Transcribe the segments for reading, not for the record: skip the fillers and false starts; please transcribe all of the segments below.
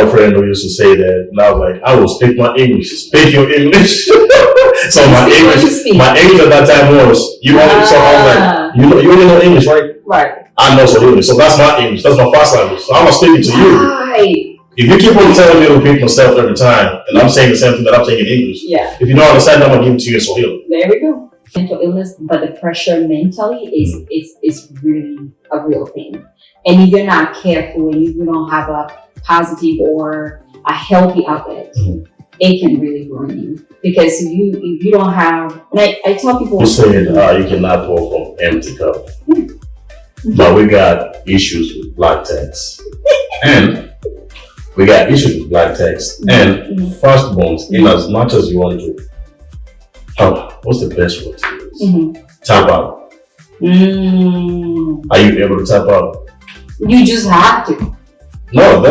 have a friend who used to say that, and I was like, I will speak my English. Speak your English. So my English at that time was, you know, so I was like, you only know English, right? Right. I know some English, so that's my English. That's my first language. So I'm speaking to you. Right. If you keep on telling me to repeat myself every time, and I'm saying the same thing that I'm saying in English, yeah. If you don't understand, I'm gonna give it to you in Swahili. There we go. Mental illness, but the pressure mentally is really a real thing. And if you're not careful and you don't have a positive or a healthy outlet, it can really ruin you. Because if you don't have, and I tell people, you said you cannot pour from empty cup, but we got issues with black text, and we got issues with black text and firstborns. In as much as you want to, what's the best word to use? Tap out. Are you able to tap out? You just have to. No,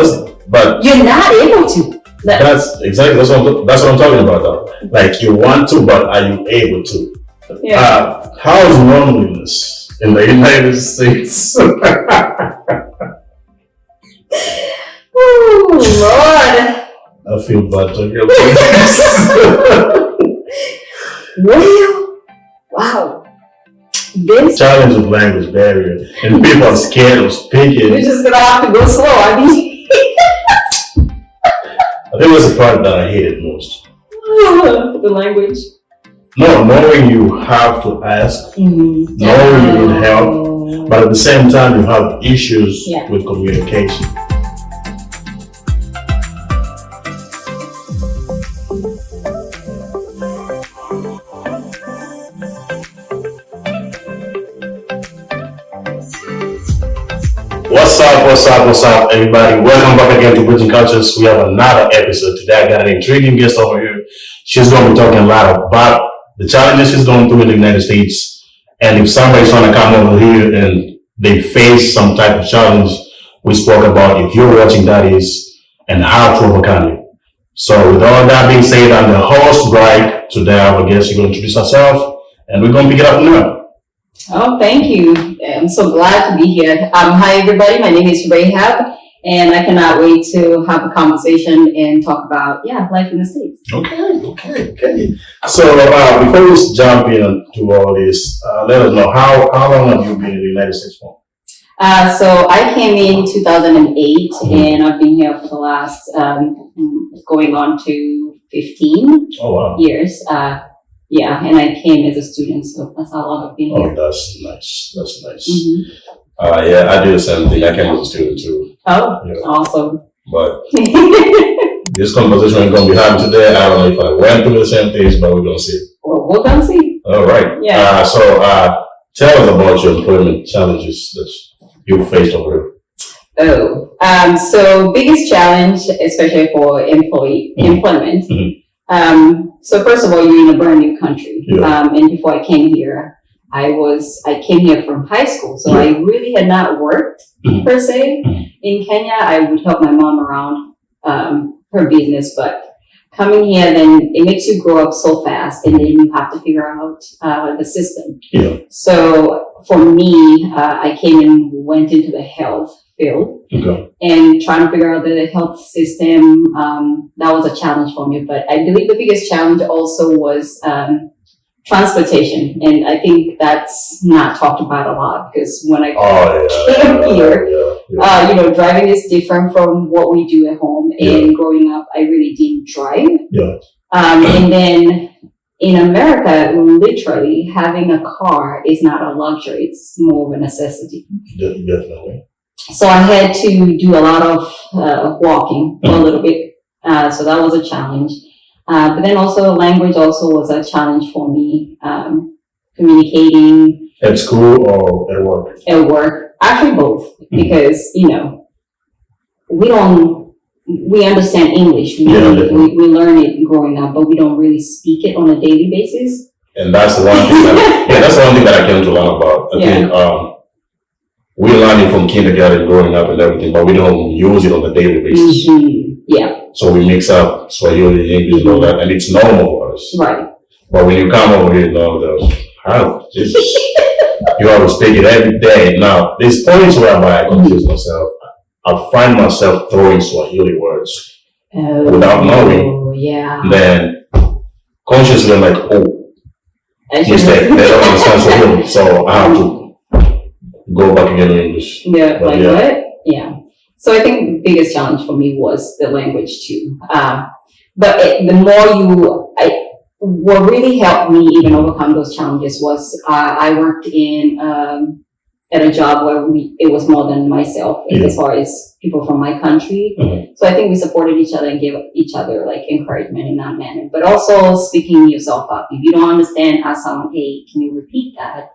but you're not able to. That's what I'm talking about though. Like you want to, but are you able to? Yeah. How is loneliness in the United States? Oh Lord. I feel bad talking about this. Well, wow. This challenge of language barrier, and people are scared of speaking. You're just gonna have to go slow. I mean, I think that's the part that I hated most. The language. No, knowing you have to ask, knowing you need help, but at the same time you have issues with communication. What's up, everybody? Welcome back again to Bridging Cultures. We have another episode today. I got an intriguing guest over here. She's going to be talking a lot about the challenges she's going through in the United States. And if somebody's trying to come over here and they face some type of challenge, we spoke about, if you're watching, that is, and how to overcome it. So with all that being said, I'm the host, Bright. Today our guest is going to introduce herself, and we're going to pick it up from there. Oh, thank you. I'm so glad to be here. Hi, everybody. My name is Rahab, and I cannot wait to have a conversation and talk about, life in the States. Okay. So before we jump into all this, let us know, how long have you been in the United States for? So I came in 2008, and I've been here for the last, going on to 15 years. And I came as a student, so that's how long I've been here. Oh, that's nice. I do the same thing. I came as a student too. Oh, awesome. But this conversation we're going to be having today, I don't know if I went through the same things, but we're going to see. Well, we're going to see. All right. Yeah. So tell us about your employment challenges that you faced over here. So biggest challenge, especially for employment. So first of all, you're in a brand new country. And before I came here, I came here from high school. So I really had not worked per se in Kenya. I would help my mom around her business, but coming here, then it makes you grow up so fast, and then you have to figure out the system. So for me, I came and went into the health field and trying to figure out the health system. That was a challenge for me, but I believe the biggest challenge also was transportation, and I think that's not talked about a lot, because when I came here, driving is different from what we do at home, and growing up, I really didn't drive. And then in America, literally having a car is not a luxury; it's more of a necessity. Definitely. So I had to do a lot of walking for a little bit. So that was a challenge. But then also language also was a challenge for me. Communicating. At school or at work? At work. Actually both. Because, we understand English. We learn it growing up, but we don't really speak it on a daily basis. And that's the one thing that I came to learn about. I think we learn it from kindergarten, growing up and everything, but we don't use it on a daily basis. So we mix up Swahili, English, and all that, and it's normal for us. Right. But when you come over here, you have to speak it every day. Now, there's points whereby I confuse myself. I find myself throwing Swahili words without knowing. Yeah. Then consciously, I'm like, oh, mistake. They don't understand Swahili, so I have to go back again in English. Yeah, but what? Yeah. So I think the biggest challenge for me was the language too. But the more what really helped me even overcome those challenges was I worked in at a job where it was more than myself as far as people from my country. Mm-hmm. So I think we supported each other and gave each other like encouragement in that manner. But also speaking yourself up. If you don't understand, ask someone, hey, can you repeat that?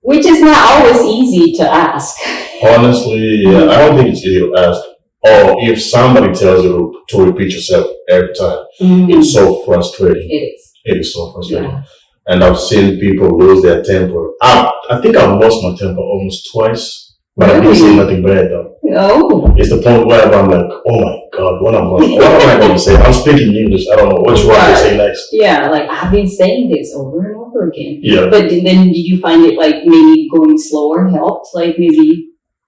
Which is not always easy to ask. Honestly, yeah, I don't think it's easy to ask. Or if somebody tells you to repeat yourself every time, it's so frustrating. It is. It is so frustrating. Yeah. And I've seen people lose their temper. I think I've lost my temper almost twice, but I didn't say nothing bad though. Oh. It's the point where I'm like, oh my God, what am I going to say? I'm speaking English. I don't know what you want to say next. Yeah, like I've been saying this over and over again. Yeah. But then did you find it like maybe going slower helped? Like maybe.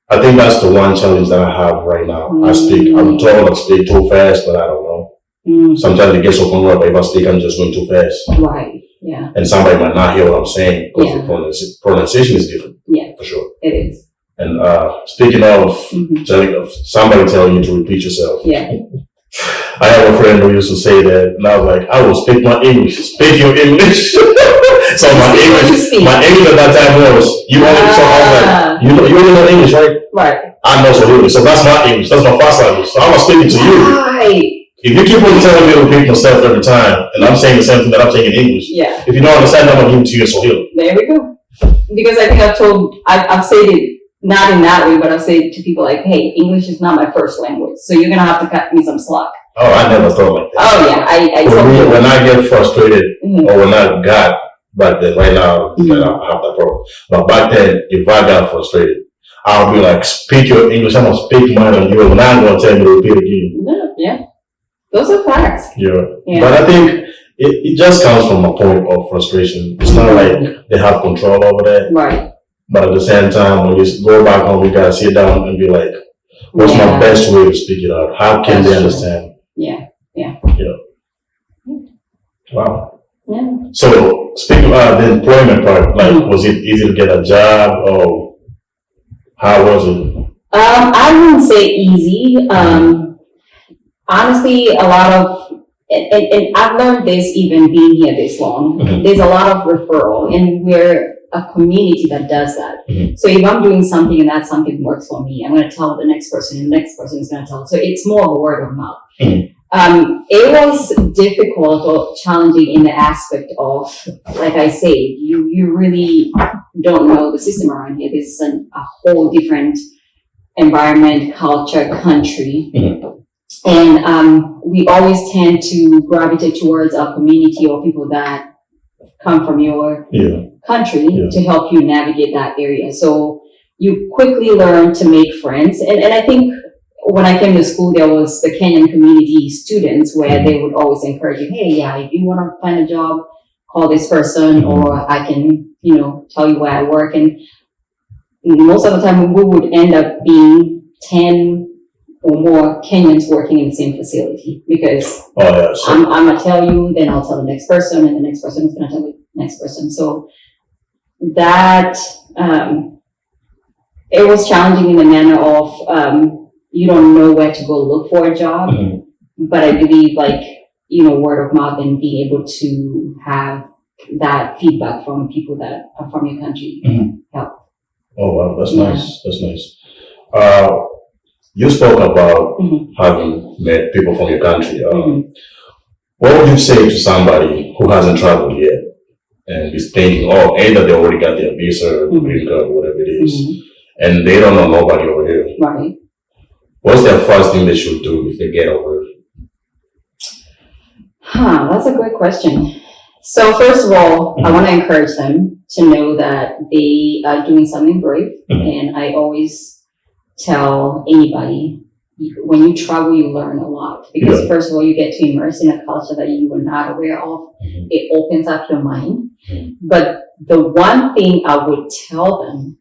I think that's the one challenge that I have right now. I'm told I speak too fast, but I don't know. Sometimes it gets so where if I speak, I'm just going too fast. Right, yeah. And somebody might not hear what I'm saying because the pronunciation is different. Yeah, for sure. It is. And speaking of somebody telling you to repeat yourself. Yeah. I have a friend who used to say that, and I was like, I will speak my English. Speak your English. So my English at that time was, you only, so I was like, you only know English, right? Right. I know Swahili, so that's my English. That's my first language. So I'm speaking to you. Right. If you keep on telling me to repeat myself every time, and I'm saying the same thing that I'm saying in English, if you don't understand, I'm going to give it to you in Swahili. There we go. Because I think I've said it, not in that way, but I've said to people like, hey, English is not my first language, so you're going to have to cut me some slack. Oh, I never thought like that. Oh, yeah. I told you. When I get frustrated, or when I got, back then, right now, I have that problem. But back then, if I got frustrated, I'll be like, speak your English, I'm going to speak mine on you, and I'm going to tell you to repeat again. Yeah. Those are facts. Yeah. But I think it just comes from a point of frustration. It's not like they have control over that. Right. But at the same time, when you go back home, you got to sit down and be like, what's my best way to speak it out? How can they understand? Yeah. Wow. Yeah. So, speaking of the employment part, like, was it easy to get a job, or how was it? I wouldn't say easy. Honestly, a lot of, and I've learned this even being here this long, there's a lot of referral, and we're a community that does that. So if I'm doing something and that something works for me, I'm going to tell the next person, and the next person is going to tell. So it's more of a word of mouth. It was difficult or challenging in the aspect of, like I say, you really don't know the system around here. This is a whole different environment, culture, country. And we always tend to gravitate towards our community or people that come from your country to help you navigate that area. So you quickly learn to make friends. And I think when I came to school, there was the Kenyan community students where they would always encourage you, hey, if you want to find a job, call this person, or I can, tell you where I work. And most of the time we would end up being 10 or more Kenyans working in the same facility, because I'm going to tell you, then I'll tell the next person, and the next person is going to tell the next person. So that, it was challenging in the manner of, you don't know where to go look for a job, but I believe word of mouth and being able to have that feedback from people that are from your country help. Oh wow, that's nice. That's nice. You spoke about having met people from your country. What would you say to somebody who hasn't traveled yet and is thinking, either they already got their visa, green card, whatever it is, and they don't know nobody over here? Right. What's their first thing they should do if they get over it? That's a great question. So first of all, I want to encourage them to know that they are doing something brave. And I always tell anybody, when you travel, you learn a lot. Because first of all, you get to immerse in a culture that you were not aware of. It opens up your mind. But the one thing I would tell them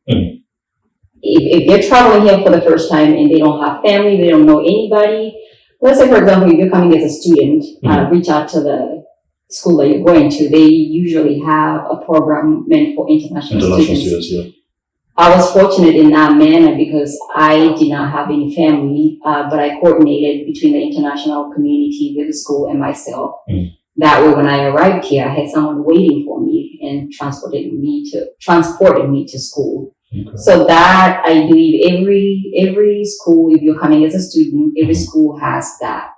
if they're traveling here for the first time and they don't have family, they don't know anybody. Let's say, for example, if you're coming as a student, reach out to the school that you're going to. They usually have a program meant for international students. Yeah. I was fortunate in that manner because I did not have any family, but I coordinated between the international community with the school and myself. That way, when I arrived here, I had someone waiting for me and transported me to school. Okay. So that, I believe, every school, if you're coming as a student, every school has that.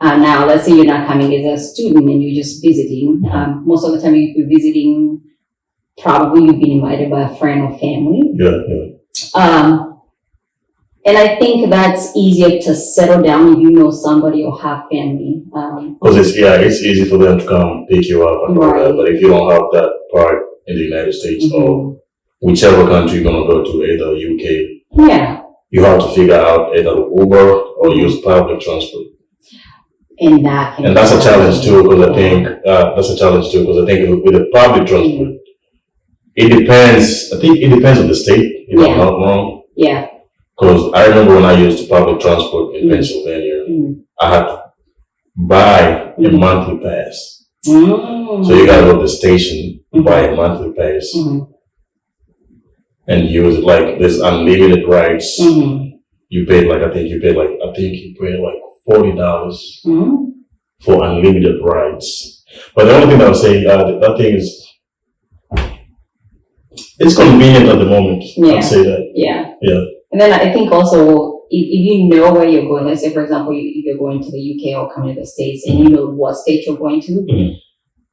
Now, let's say you're not coming as a student and you're just visiting. Most of the time, you're visiting, probably you've been invited by a friend or family. Yeah. And I think that's easier to settle down if you know somebody or have family. Because it's easy for them to come pick you up and all that. But if you don't have that part in the United States or whichever country you're gonna go to, either UK, you have to figure out either Uber or use public transport. And that's a challenge too, because I think with the public transport, it depends. I think it depends on the state. If I'm not wrong. Yeah. Because I remember when I used public transport in Pennsylvania, I had to buy a monthly pass. So you gotta go to the station, buy a monthly pass, and use it. Like there's unlimited rides. You paid like $40 for unlimited rides. But the only thing I would say, that thing is, it's convenient at the moment. I'd say that. Yeah. And then I think also, if you know where you're going, let's say, for example, if you're going to the UK or coming to the States and you know what state you're going to,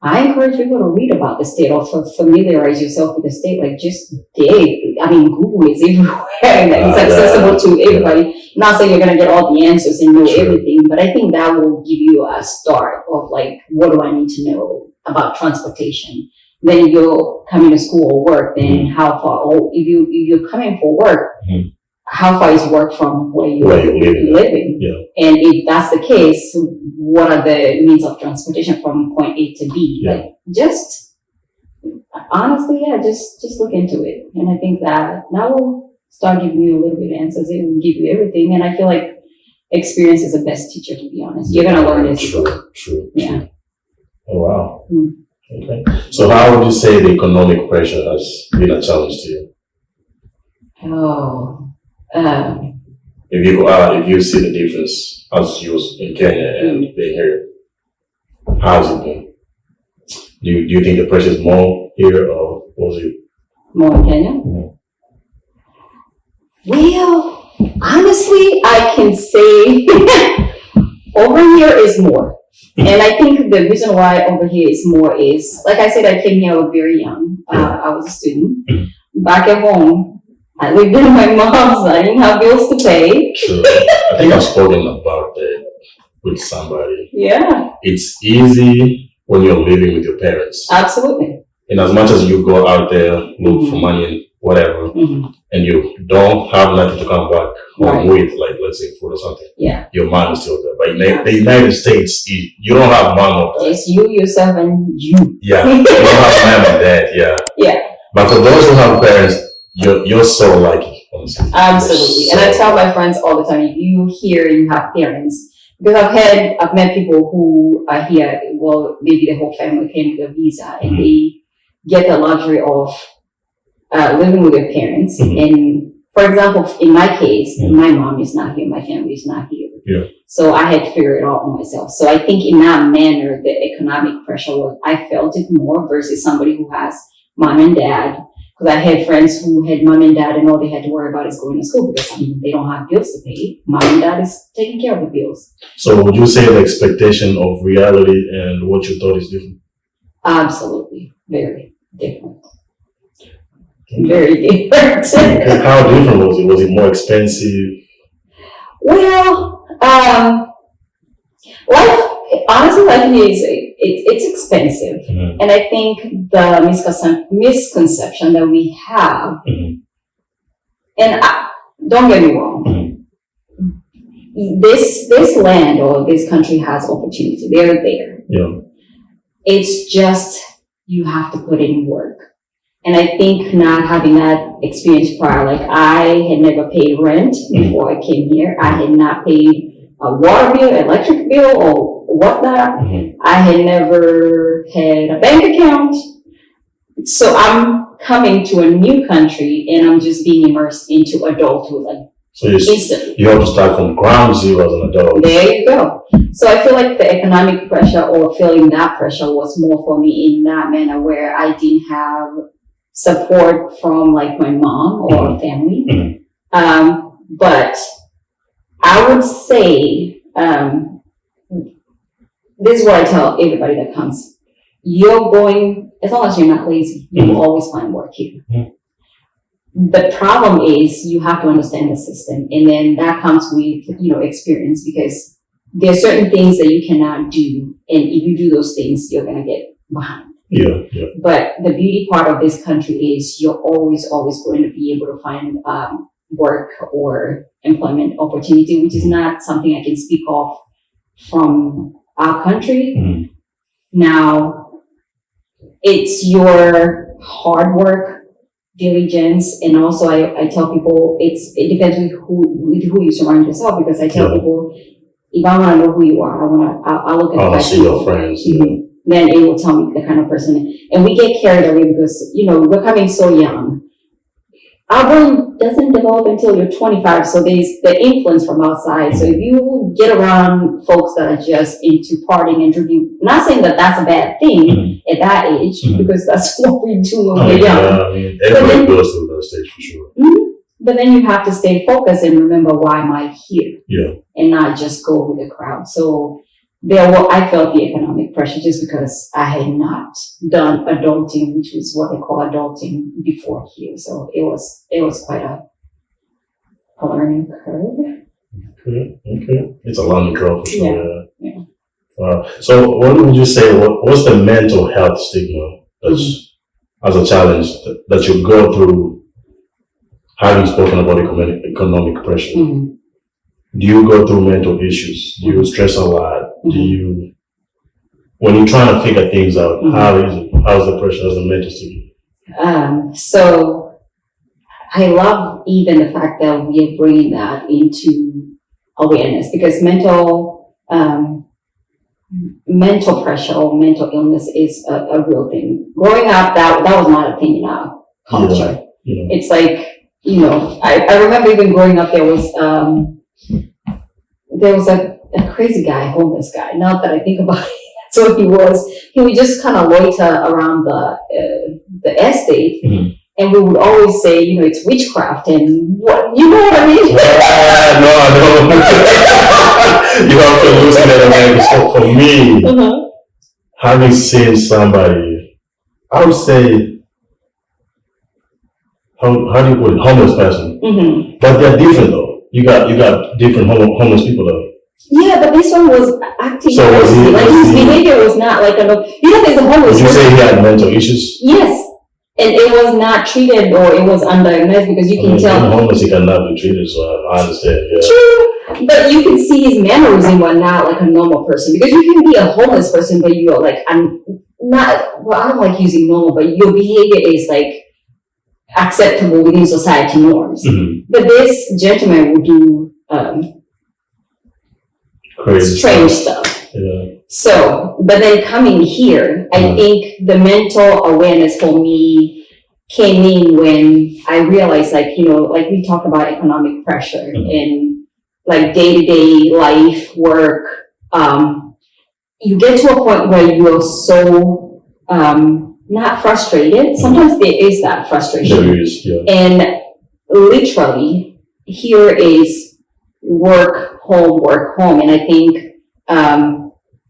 I encourage people to read about the state or familiarize yourself with the state. Like just Google is everywhere. It's accessible to everybody. I'm not saying you're going to get all the answers and know everything, but I think that will give you a start of like, what do I need to know about transportation? Then if you're coming to school or work, then how far, or if you're coming for work, how far is work from where you're living? Yeah. And if that's the case, what are the means of transportation from point A to B? Yeah. Like just honestly, just look into it. And I think that will start giving you a little bit of answers. It will give you everything. And I feel like experience is the best teacher, to be honest. You're gonna learn this. True. Yeah. Oh wow. Okay. So how would you say the economic pressure has been a challenge to you? If you see the difference as you was in Kenya and being here, how's it been? Do you think the pressure is more here or was it more in Kenya? Well, honestly, I can say over here is more. And I think the reason why over here is more is, like I said, I came here, I was very young. I was a student. Back at home, I lived in my mom's. I didn't have bills to pay. Sure. I think I've spoken about that with somebody. Yeah. It's easy when you're living with your parents. Absolutely. And as much as you go out there, look for money and whatever, and you don't have nothing to come back home with, like let's say food or something. Yeah. Your mom is still there. But in the United States, you don't have mom or dad. It's you, yourself, and you. Yeah. You don't have mom and dad. Yeah. Yeah. But for those who have parents, you're so lucky, honestly. Absolutely. And I tell my friends all the time, if you hear you have parents, because I've met people who are here, well, maybe the whole family came with a visa and they get the luxury of living with their parents. And for example, in my case, my mom is not here, my family is not here. Yeah. So I had to figure it out on myself. So I think in that manner, the economic pressure I felt it more versus somebody who has mom and dad. Because I had friends who had mom and dad and all they had to worry about is going to school because they don't have bills to pay. Mom and dad is taking care of the bills. So would you say the expectation of reality and what you thought is different? Absolutely. Very different. Very different. How different was it? Was it more expensive? Well, life here is it's expensive, and I think the misconception that we have, and don't get me wrong, this land or this country has opportunity. They're there. Yeah. It's just you have to put in work. And I think not having that experience prior, like I had never paid rent before I came here. I had not paid a water bill, electric bill, or whatnot. I had never had a bank account. So I'm coming to a new country and I'm just being immersed into adulthood, like instantly. You have to start from ground zero as an adult. There you go. So I feel like the economic pressure or feeling that pressure was more for me in that manner where I didn't have support from like my mom or family. But I would say, this is what I tell everybody that comes. You're going, as long as you're not lazy, you will always find work here. The problem is you have to understand the system, and then that comes with, experience, because there are certain things that you cannot do, and if you do those things, you're gonna get behind. But the beauty part of this country is you're always going to be able to find work or employment opportunity, which is not something I can speak of from our country. Now, it's your hard work, diligence, and also I tell people it depends with who you surround yourself, because I tell people, if I want to know who you are, I'll look at I'll see your friends. Then it will tell me the kind of person. And we get carried away because, we're coming so young. Our brain doesn't develop until you're 25, so there's the influence from outside. So if you get around folks that are just into partying and drinking, not saying that that's a bad thing at that age, because that's what we do when we're young. Everybody goes through that stage for sure. But then you have to stay focused and remember, why am I here? And not just go with the crowd. So I felt the economic pressure just because I had not done adulting, which is what they call adulting, before here. So it was quite a learning curve. Okay. It's a learning curve for sure. So what would you say, what's the mental health stigma that's as a challenge that you go through having spoken about economic pressure? Do you go through mental issues? Do you stress a lot? When you're trying to figure things out, how is it? How's the pressure? How's the mental stigma? So I love even the fact that we are bringing that into awareness, because mental pressure or mental illness is a real thing. Growing up, that was not a thing in our culture. It's like, I remember even growing up, there was a crazy guy, homeless guy. Now that I think about it, that's what he was. He would just kind of loiter around the estate, and we would always say, it's witchcraft and what, you know what I mean? No, I don't. You have to lose that. So for me, having seen somebody, I would say, how do you put it, homeless person, but they're different though. You got different homeless people though. Yeah, but this one was acting so crazy. His behavior was not like there's a homeless. Did you say he had mental issues? Yes, and it was not treated, or it was undiagnosed, because you can tell. Being homeless, he cannot be treated, so I understand. Yeah. True, but you can see his mannerism was not like a normal person, because you can be a homeless person, but you're like, I'm not. Well, I don't like using normal, but your behavior is like acceptable within society norms. But this gentleman would do crazy strange stuff. So, but then coming here, I think the mental awareness for me came in when I realized, like we talked about economic pressure and like day-to-day life, work. You get to a point where you're so not frustrated. Sometimes there is that frustration. There is, And literally, here is work, home. And I think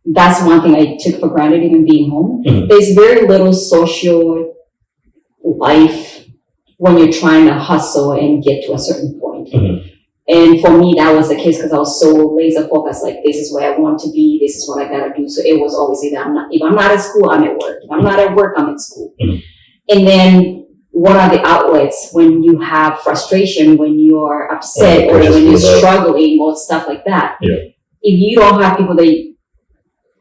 that's one thing I took for granted, even being home. There's very little social life when you're trying to hustle and get to a certain point. And for me, that was the case, because I was so laser focused, like, this is where I want to be, this is what I gotta do. So it was always either if I'm not at school, I'm at work. If I'm not at work, I'm at school. And then what are the outlets when you have frustration, when you're upset, or when you're struggling, or stuff like that? If you don't have people that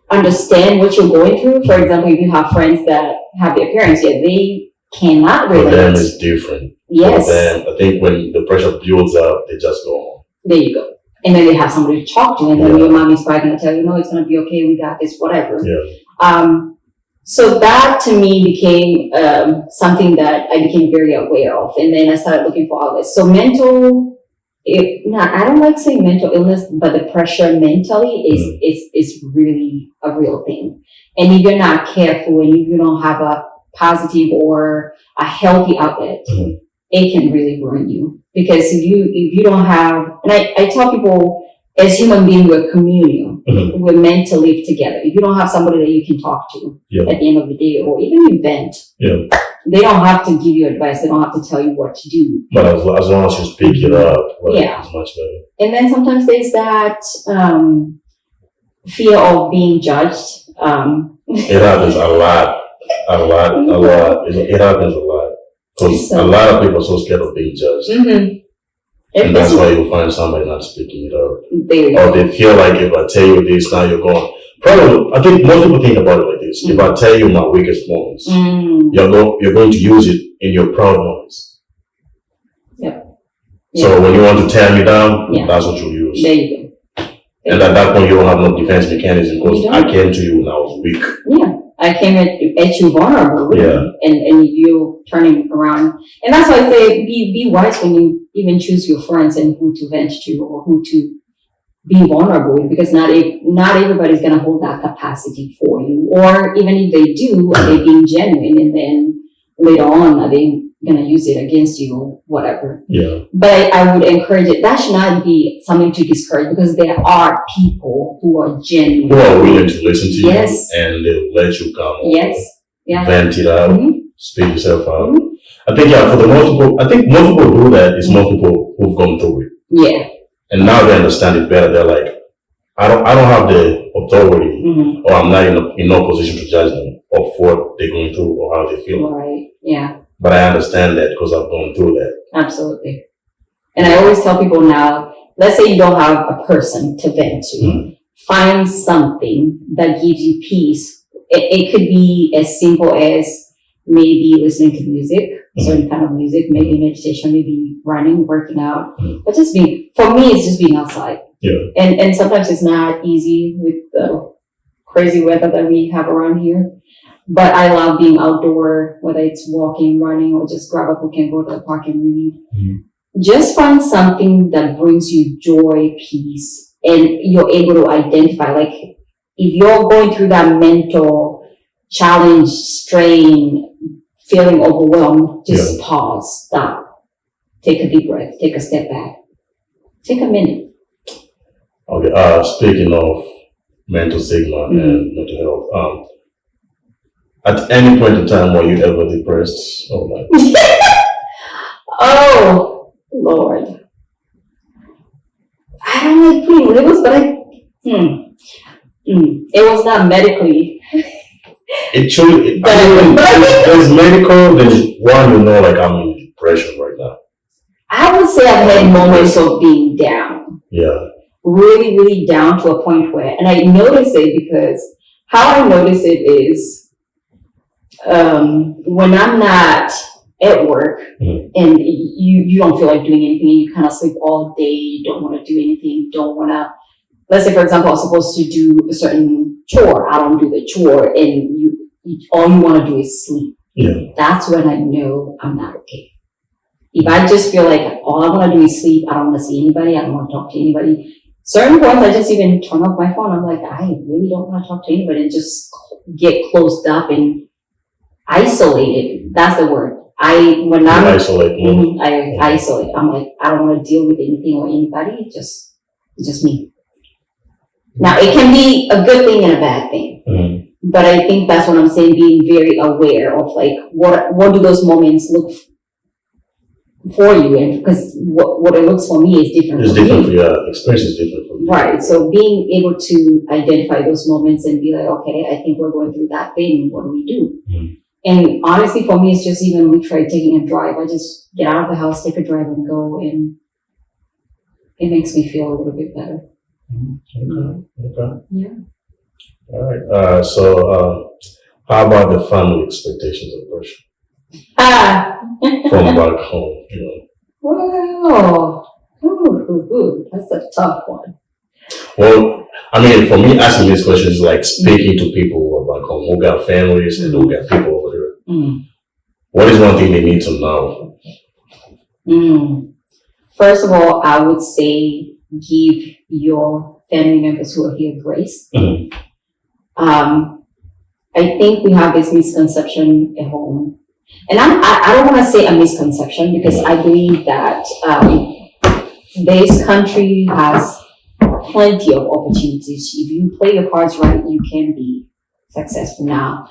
understand what you're going through, for example, if you have friends that have their parents, they cannot For them, relate. it's different. Yes. For them, I think when the pressure builds up, they just go home. There you go. And then they have somebody to talk to, and then your mommy's probably going to tell you, no, it's going to be okay, we got this, whatever. Yeah. So that to me became something that I became very aware of. And then I started looking for outlets. So I don't like saying mental illness, but the pressure mentally is really a real thing. And if you're not careful and if you don't have a positive or a healthy outlet, it can really ruin you. Because if you don't have, and I tell people, as human beings, we're communal. We're meant to live together. If you don't have somebody that you can talk to at the end of the day, or even you vent, they don't have to give you advice. They don't have to tell you what to do. But as long as you speak it up, it's much better. And then sometimes there's that fear of being judged. It happens a lot. It happens a lot. Because a lot of people are so scared of being judged. And that's why you find somebody not speaking it up. Or they feel like if I tell you this, now you're going. Probably, I think most people think about it like this. If I tell you my weakest moments, you're going to use it in your proud moments. So when you want to tear me down, that's what you use. There you go. And at that point, you don't have no defense mechanism because I came to you when I was weak. Yeah. I came at you vulnerable, really, and you turning around. And that's why I say be wise when you even choose your friends and who to vent to or who to be vulnerable with, because not everybody's going to hold that capacity for you. Or even if they do, are they being genuine? And then later on, are they going to use it against you or whatever? Yeah. But I would encourage it. That should not be something to discourage, because there are people who are genuine. Who are willing to listen to you and they'll let you come vent it out, speak yourself out. I think, for the most people do that. It's most people who've gone through it. Yeah. And now they understand it better. They're like, I don't have the authority, or I'm not in no position to judge them of what they're going through or how they feel. Right. Yeah. But I understand that because I've gone through that. Absolutely. And I always tell people now, let's say you don't have a person to vent to, find something that gives you peace. It could be as simple as maybe listening to music, certain kind of music, maybe meditation, maybe running, working out, but for me, it's just being outside. Yeah. And sometimes it's not easy with the crazy weather that we have around here. But I love being outdoor, whether it's walking, running, or just grab a book and go to the park and read. Just find something that brings you joy, peace, and you're able to identify. Like, if you're going through that mental challenge, strain, feeling overwhelmed, just pause, stop, take a deep breath, take a step back, take a minute. Okay. Speaking of mental stigma and mental health, at any point in time, were you ever depressed? Oh, Lord. I don't like putting labels, but it was not medically. It truly, there's medical, there's one, like I'm in depression right now. I would say I've had moments of being down. Yeah. Really, really down to a point where, and I notice it because how I notice it is, when I'm not at work and you don't feel like doing anything, you kind of sleep all day, you don't want to do anything, let's say, for example, I was supposed to do a certain chore, I don't do the chore, and all you want to do is sleep. Yeah. That's when I know I'm not okay. If I just feel like all I want to do is sleep, I don't want to see anybody, I don't want to talk to anybody. Certain points, I just even turn off my phone. I'm like, I really don't want to talk to anybody, and just get closed up and isolated. That's the word. Isolate. I isolate. I'm like, I don't want to deal with anything or anybody. Just me. Now, it can be a good thing and a bad thing, but I think that's what I'm saying. Being very aware of like what do those moments look for you, and because what it looks for me is different. It's different for your experience is different for you. Right. So being able to identify those moments and be like, okay, I think we're going through that thing. What do we do? And honestly, for me, it's just even we try taking a drive. I just get out of the house, take a drive, and go, and it makes me feel a little bit better. Okay. Yeah. All right. So, how about the family expectations of pressure? from back home, Wow. Ooh, that's a tough one. Well, I mean, for me, asking these questions is like speaking to people who are back home, who got families and who got people over here. What is one thing they need to know? First of all, I would say give your family members who are here grace. I think we have this misconception at home. And I don't want to say a misconception because I believe that this country has plenty of opportunities. If you play your cards right, you can be successful. Now,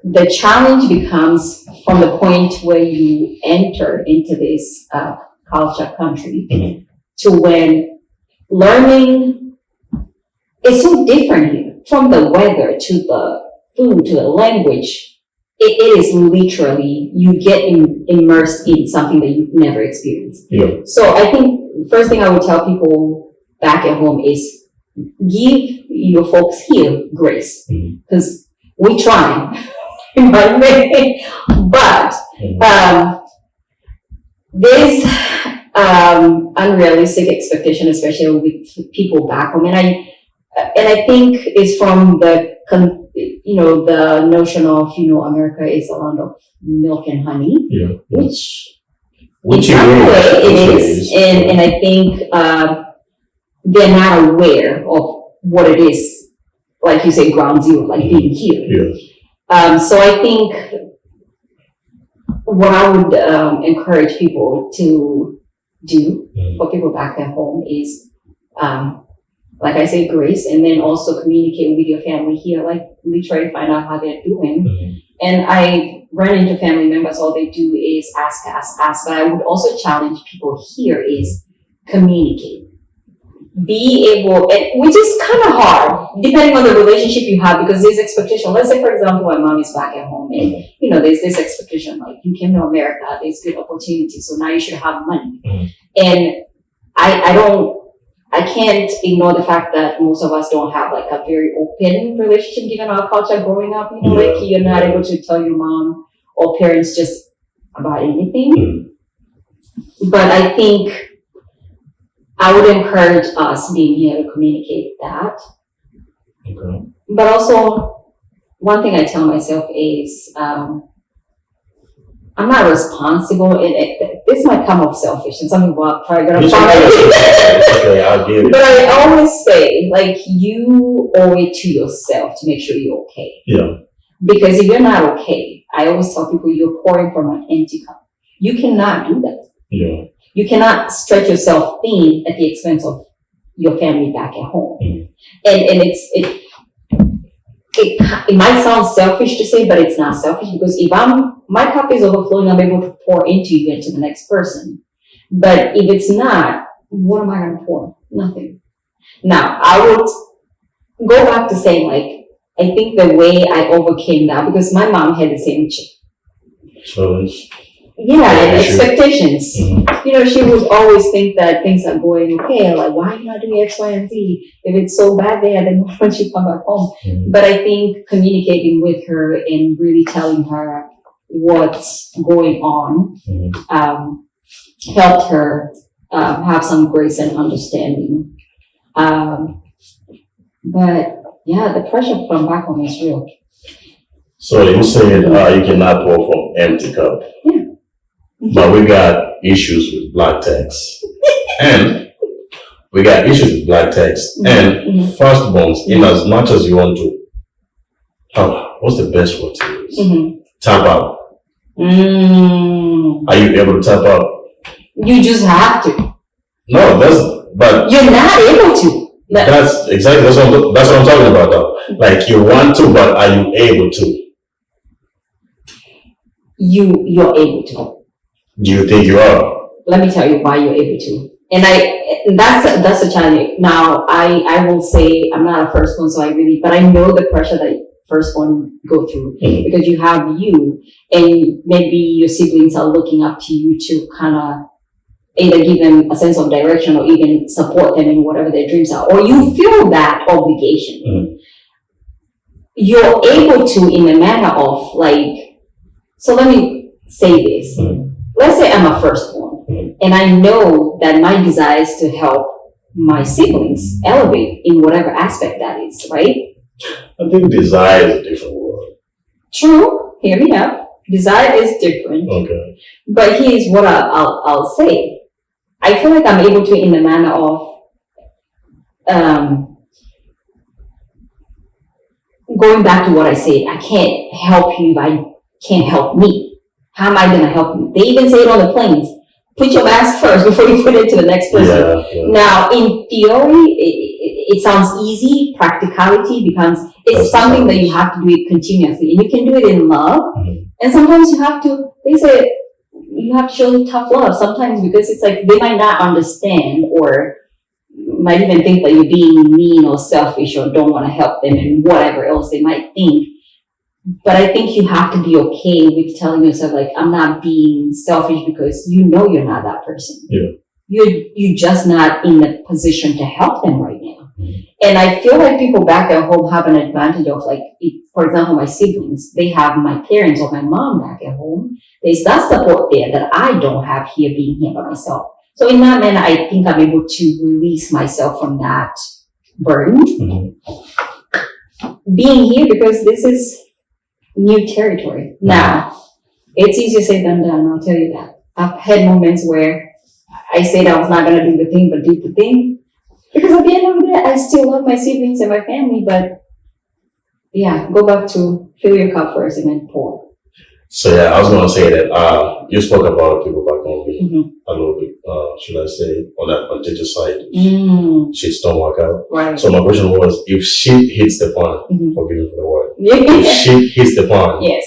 the challenge becomes from the point where you enter into this culture country to when learning is so different here, from the weather to the food to the language. It is literally, you get immersed in something that you've never experienced. So I think first thing I would tell people back at home is give your folks here grace, because we try. But there's unrealistic expectation, especially with people back home, and I think it's from the the notion of America is a land of milk and honey, which in some way it is, and I think they're not aware of what it is, like you say, ground zero, like being here. So I think what I would encourage people to do for people back at home is, like I say, grace, and then also communicate with your family here, like literally find out how they're doing. And I run into family members, all they do is ask, but I would also challenge people here is communicate. Be able, which is kind of hard, depending on the relationship you have, because there's expectation. Let's say, for example, my mom is back at home, and there's this expectation, like, you came to America, there's good opportunities, so now you should have money. And I can't ignore the fact that most of us don't have like a very open relationship given our culture growing up. Like you're not able to tell your mom or parents just about anything. But I think I would encourage us being here to communicate that. But also, one thing I tell myself is I'm not responsible, and this might come off selfish, and some people are probably gonna find it. But I always say, like, you owe it to yourself to make sure you're okay. Because if you're not okay, I always tell people you're pouring from an empty cup. You cannot do that. You cannot stretch yourself thin at the expense of your family back at home. And it might sound selfish to say, but it's not selfish, because if my cup is overflowing, I'm able to pour into you and to the next person. But if it's not, what am I going to pour? Nothing. Now, I would go back to saying, like, I think the way I overcame that, because my mom had the same challenge. And expectations. She would always think that things are going okay. Like, why are you not doing X, Y, and Z? If it's so bad there, then why don't you come back home? But I think communicating with her and really telling her what's going on helped her have some grace and understanding. But yeah, the pressure from back home is real. So you said you cannot pour from empty cup. But we got issues with black text. And we got issues with black text. And firstborns, in as much as you want to, what's the best word to use? Tap out. Are you able to tap out? You just have to. No, but you're not able to. That's exactly, that's what I'm talking about though. Like, you want to, but are you able to? You're able to. Do you think you are? Let me tell you why you're able to. And that's a challenge. Now, I will say I'm not a firstborn, but I know the pressure that firstborn go through, because you have you, and maybe your siblings are looking up to you to kind of either give them a sense of direction or even support them in whatever their dreams are, or you feel that obligation. You're able to, in a manner of like So let me say this. Let's say I'm a firstborn, and I know that my desire is to help my siblings elevate in whatever aspect that is, right? I think desire is a different word. True. Hear me out. Desire is different. Okay. But here's what I'll say. I feel like I'm able to, in the manner of going back to what I said, I can't help you if I can't help me. How am I going to help you? They even say it on the planes. Put your mask first before you put it to the next person. Yeah. Now, in theory, it sounds easy. Practicality becomes, it's something that you have to do it continuously. And you can do it in love. And sometimes you have to, they say, you have to show tough love sometimes because it's like they might not understand or might even think that you're being mean or selfish or don't want to help them and whatever else they might think. But I think you have to be okay with telling yourself, like, I'm not being selfish because you know you're not that person. Yeah. You're just not in the position to help them right now. And I feel like people back at home have an advantage of, like, for example, my siblings, they have my parents or my mom back at home. There's that support there that I don't have here being here by myself. So in that manner, I think I'm able to release myself from that burden. Being here because this is new territory. Now, it's easier said than done, I'll tell you that. I've had moments where I said I was not going to do the thing, but did the thing. Because at the end of the day, I still love my siblings and my family, but yeah, go back to fill your cup first and then pour. So yeah, I was going to say that you spoke about people back home being a little bit, should I say, on that contagious side. Shit don't work out. Right. So my question was, if shit hits the fan, forgive me for the word, if shit hits the fan, yes,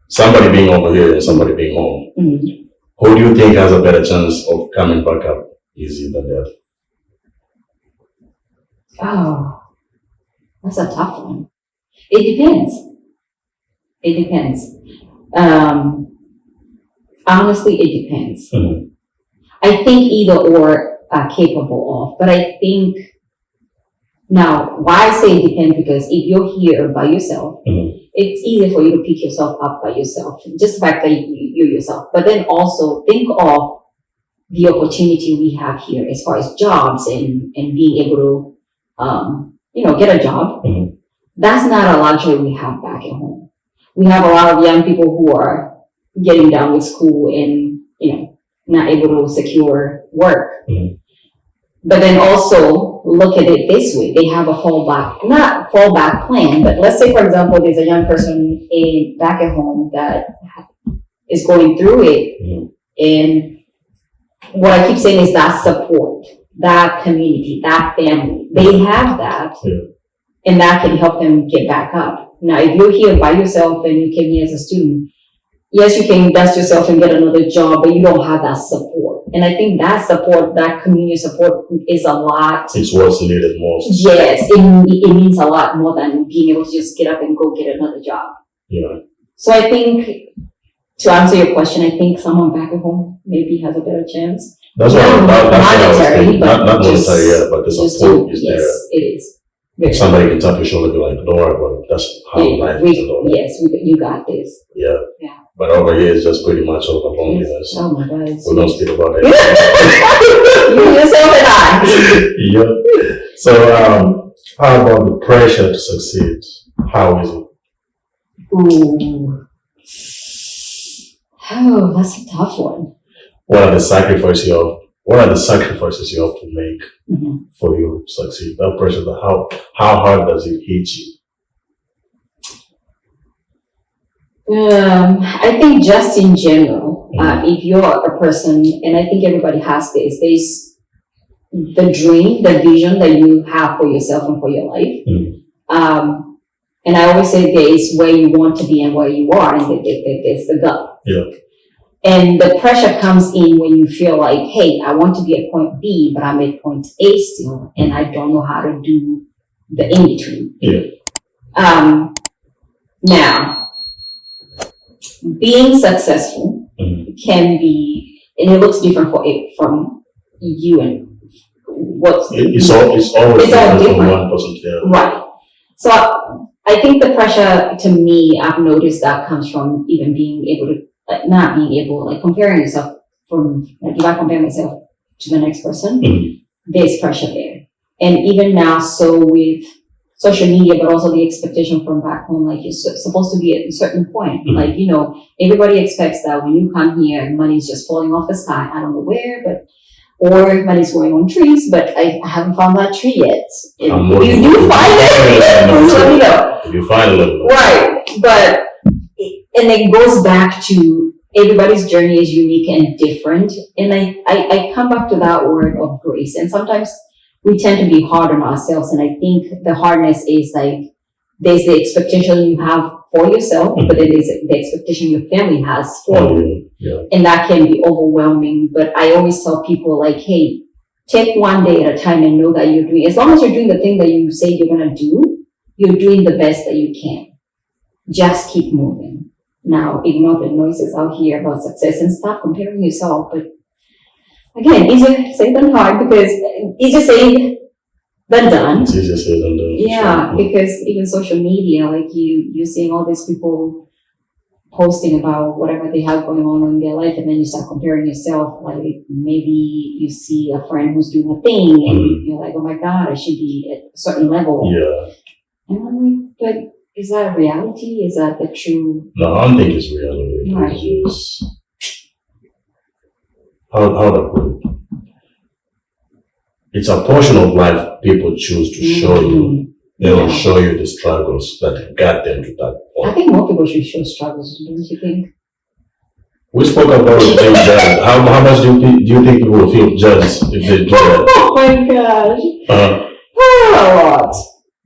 somebody being over here and somebody being home, who do you think has a better chance of coming back up easy than the other? Oh, that's a tough one. It depends. It depends. Honestly, it depends. I think either or are capable of, but I think now why I say it depends because if you're here by yourself, it's easy for you to pick yourself up by yourself. Just the fact that you're yourself, but then also think of the opportunity we have here as far as jobs and being able to, get a job. That's not a luxury we have back at home. We have a lot of young people who are getting done with school and, not able to secure work. But then also look at it this way. They have a not fallback plan, but let's say, for example, there's a young person back at home that is going through it. And what I keep saying is that support, that community, that family, they have that. And that can help them get back up. Now, if you're here by yourself and you came here as a student, yes, you can dust yourself and get another job, but you don't have that support. And I think that support, that community support is a lot. It's what's needed most. Yes, it means a lot more than being able to just get up and go get another job. Yeah. So I think, to answer your question, I think someone back at home maybe has a better chance. That's what I was thinking. Not monetary, yeah, but the support is there. Yes, it is. Somebody can tap your shoulder and be like, don't worry about it. That's how life is. Yes, you got this. Yeah. But over here, it's just pretty much all the loneliness. Oh my God. We don't speak about it. You yourself and I. Yeah. So, how about the pressure to succeed? How is it? Ooh. Oh, that's a tough one. What are the sacrifices you have to make for you to succeed? That pressure, how hard does it hit you? I think just in general, if you're a person, and I think everybody has this, there's the dream, the vision that you have for yourself and for your life. And I always say there's where you want to be and where you are, and there's the goal. Yeah. And the pressure comes in when you feel like, hey, I want to be at point B, but I'm at point A still, and I don't know how to do the in-between. Yeah. Now, being successful can be, and it looks different from you and what's... It's always different from one person to the other. Right. So I think the pressure to me, I've noticed that comes from even being able to, like, not being able, like comparing yourself from, like if I compare myself to the next person, there's pressure there. And even now, so with social media, but also the expectation from back home, like you're supposed to be at a certain point. Like, you know, everybody expects that when you come here, money's just falling off the sky. I don't know where, but or money's growing on trees, but I haven't found that tree yet. If you do find it, please let me know. If you find it, right. But and it goes back to everybody's journey is unique and different. And I come back to that word of grace. And sometimes we tend to be hard on ourselves. And I think the hardness is like there's the expectation you have for yourself, but then there's the expectation your family has for you. Yeah. And that can be overwhelming. But I always tell people like, hey, take one day at a time and know that you're doing, as long as you're doing the thing that you say you're going to do, you're doing the best that you can. Just keep moving. Now, ignore the noises out here about success and stop comparing yourself. But again, easier said than hard because easier said than done. It's easier said than done. Yeah, because even social media, like you're seeing all these people posting about whatever they have going on in their life, and then you start comparing yourself. Like maybe you see a friend who's doing a thing, and you're like, "Oh my God, I should be at a certain level." Yeah. And I'm like, but is that reality? Is that the true? No, I don't think it's reality. Right. It's just how to put it. It's a portion of life people choose to show you. They don't show you the struggles that got them to that point. I think more people should show struggles, don't you think? We spoke about being judged. How much do you think people will feel judged if they do that? Oh my gosh. A lot.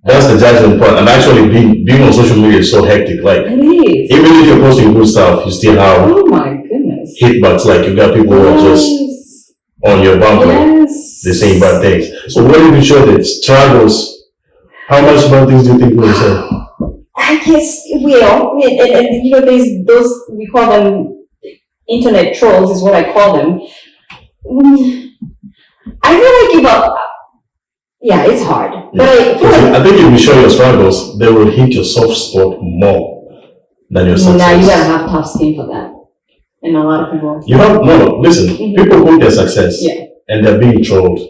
That's the judgment part. And actually being on social media is so hectic. Like it is. Even if you're posting good stuff, you still have oh my goodness hitbacks. Like you got people who are just on your bumper. They're saying bad things. So what if you show the struggles? How much bad things do you think people say? I guess well, and you know, there's those, we call them internet trolls, is what I call them. I feel like yeah, it's hard. Yeah. But I think if you show your struggles, they will hit your soft spot more than your success. Now you gotta have tough skin for that. And a lot of people. You have, listen, people put their success and they're being trolled.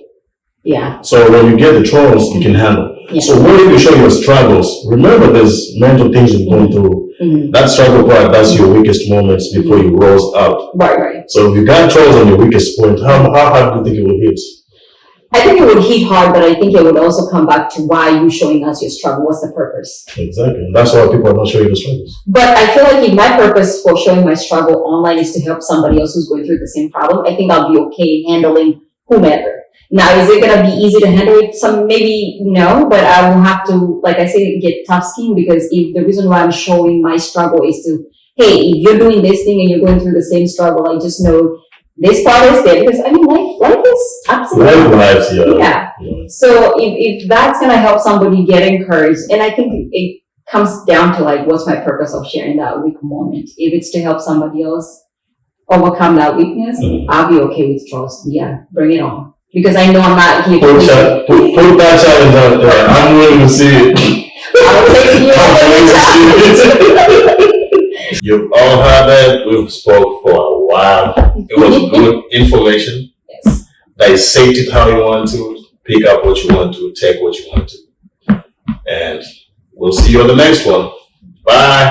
Yeah. So when you get the trolls, you can handle. Yeah. So what if you show your struggles? Remember there's mental things you're going through. That struggle part, that's your weakest moments before you rose up. Right. So if you got trolls on your weakest point, how hard do you think it will hit? I think it would hit hard, but I think it would also come back to why you showing us your struggle. What's the purpose? Exactly. That's why people are not showing the struggles. But I feel like if my purpose for showing my struggle online is to help somebody else who's going through the same problem, I think I'll be okay handling whomever. Now, is it going to be easy to handle it? Some maybe no, but I will have to, like I say, get tough skin, because if the reason why I'm showing my struggle is to, hey, if you're doing this thing and you're going through the same struggle, I just know this part is there, because I mean, life is absolutely yeah. So if that's going to help somebody get encouraged, and I think it comes down to like, what's my purpose of sharing that weak moment? If it's to help somebody else overcome that weakness, I'll be okay with trust. Yeah, bring it on. Because I know I'm not here to put that challenge out there. I'm willing to see it. I'll take you on the challenge. You've all heard that. We've spoke for a while. It was good information. Yes. Dissect it how you want to, pick up what you want to, take what you want to. And we'll see you on the next one. Bye.